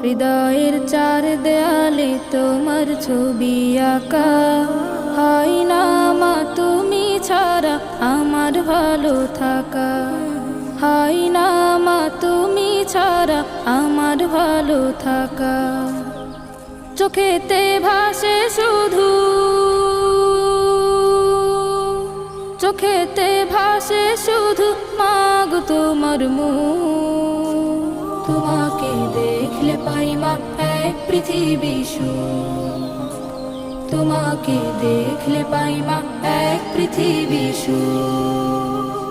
হৃদয়ের চার দেয়ালে তোমার ছবি আঁকা। হয় না মা তুমি ছাড়া আমার ভালো থাকা, হয় না মা তুমি ছাড়া আমার ভালো থাকা। চোখেতে ভাসে শুধু, চোখেতে ভাসে শুধু মাগো তোমার মুখ। তোমাকে দেখলে পাই মা এক পৃথিবী সুখ, তোমাকে দেখলে পাই মা এক পৃথিবী সুখ।